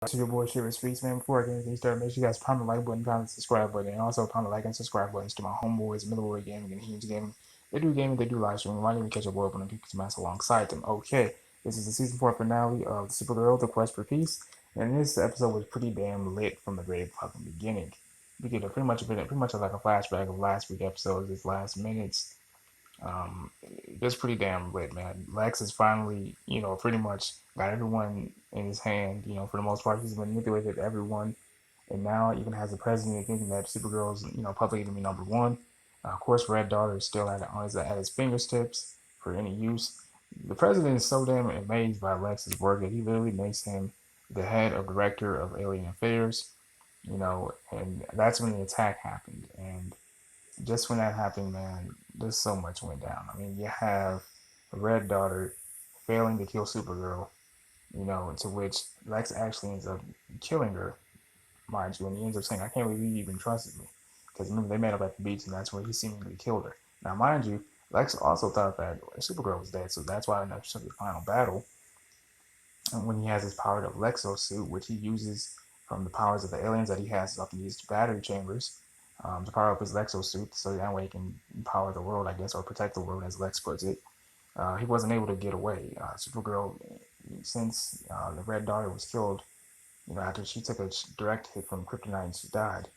To your boy Shiver Speaks, man. Before I get anything started, make sure you guys pound the like button, pound the subscribe button, and also pound the like and subscribe buttons to my homeboys, Millaboy Gaming and Heemz Gaming. They do gaming, they do live streaming. Why didn't we catch a world when I'm kicking some ass alongside them? Okay, this is the season 4 finale of Supergirl, The Quest for Peace, and this episode was pretty damn lit from the very fucking beginning. We get pretty much like a flashback of last week's episodes, this last minutes. It's pretty damn lit, man. Lex has finally, pretty much got everyone in his hand. For the most part, he's manipulated everyone, and now even has the president thinking that Supergirl's, public enemy number one. Of course, Red Daughter is still at his fingertips for any use. The president is so damn amazed by Lex's work that he literally makes him the head of director of alien affairs. And that's when the attack happened. And just when that happened, man, just so much went down. I mean, you have Red Daughter failing to kill Supergirl, to which Lex actually ends up killing her, mind you, and he ends up saying, I can't believe you even trusted me. Because remember, they met up at the beach, and that's where he seemingly killed her. Now, mind you, Lex also thought that Supergirl was dead, so that's why in the final battle, when he has his powered up Lexo suit, which he uses from the powers of the aliens that he has up in these battery chambers, to power up his Lexo suit, so that way he can power the world, I guess, or protect the world, as Lex puts it. He wasn't able to get away. Supergirl, since the Red Daughter was killed, after she took a direct hit from kryptonite and she died,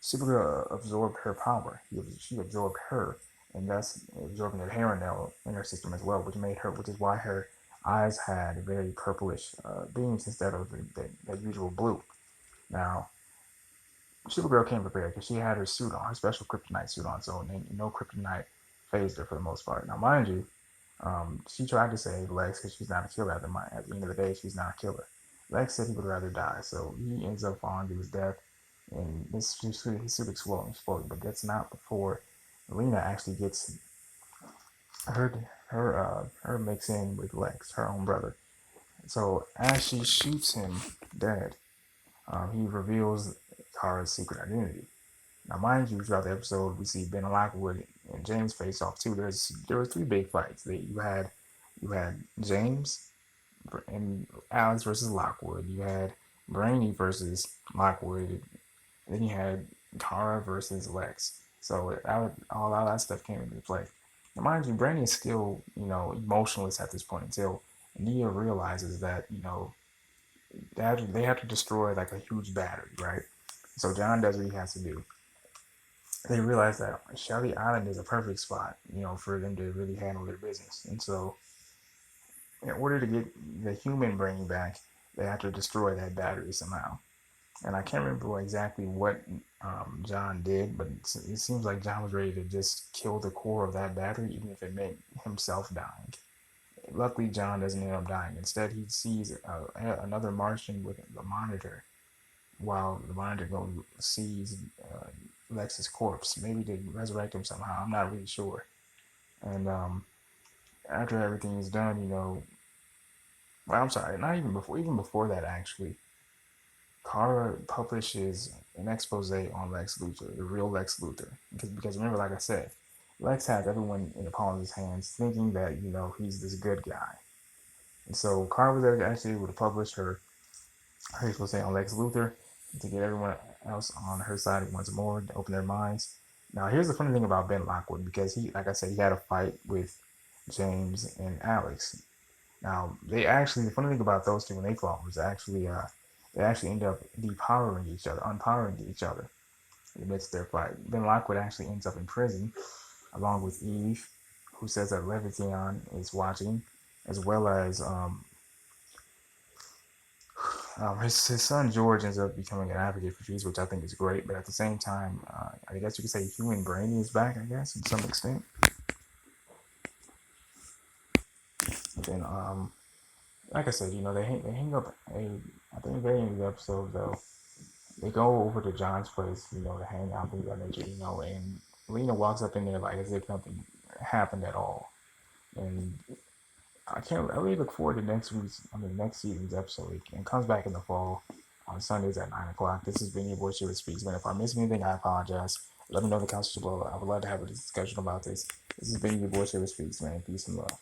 Supergirl absorbed her power. She absorbed her, and thus absorbing the Hair in her system as well, which is why her eyes had very purplish beams instead of the usual blue. Now, Supergirl came prepared because she had her suit on, her special kryptonite suit on, so no kryptonite phased her for the most part. Now, mind you, she tried to save Lex because she's not a killer at the end of the day. She's not a killer. Lex said he would rather die, so he ends up falling to his death, and his suit exploding. But that's not before Lena actually gets her mix in with Lex, her own brother. So as she shoots him dead, he reveals Kara's secret identity. Now, mind you, throughout the episode, we see Ben Lockwood and James face off too. There were three big fights. You had James and Alex versus Lockwood. You had Brainy versus Lockwood. Then you had Kara versus Lex. So all that stuff came into play. Now, mind you, Brainy is still emotionless at this point until Nia realizes that they have to destroy like a huge battery, right? So John does what he has to do. They realize that Shelly Island is a perfect spot, for them to really handle their business. And so, in order to get the human brain back, they have to destroy that battery somehow. And I can't remember exactly what John did, but it seems like John was ready to just kill the core of that battery, even if it meant himself dying. Luckily, John doesn't end up dying. Instead, he sees another Martian with the monitor, while the monitor sees Lex's corpse, maybe to resurrect him somehow. I'm not really sure. And after everything is done, well, I'm sorry, not even before that, actually, Kara publishes an expose on Lex Luthor, the real Lex Luthor. Because remember, like I said, Lex has everyone in the palm of his hands, thinking that he's this good guy. And so Kara was actually able to publish her expose on Lex Luthor to get everyone else on her side once more, to open their minds. Now, here's the funny thing about Ben Lockwood, because like I said, he had a fight with James and Alex. Now, the funny thing about those two when they fought was they actually end up unpowering each other in the midst of their fight. Ben Lockwood actually ends up in prison, along with Eve, who says that Leviathan is watching, as well as his son George ends up becoming an advocate for trees, which I think is great. But at the same time, I guess you could say human brain is back, I guess, to some extent. But then, like I said, they hang up I think very end of the episode though. They go over to John's place, to hang out, things of that nature, and Lena walks up in there like as if nothing happened at all. And I really look forward to next season's episode. It comes back in the fall on Sundays at 9 o'clock. This has been your boy Shiver Speaks, man. If I missed anything, I apologize. Let me know in the comments below. I would love to have a discussion about this. This has been your boy Shiver Speaks, man. Peace and love.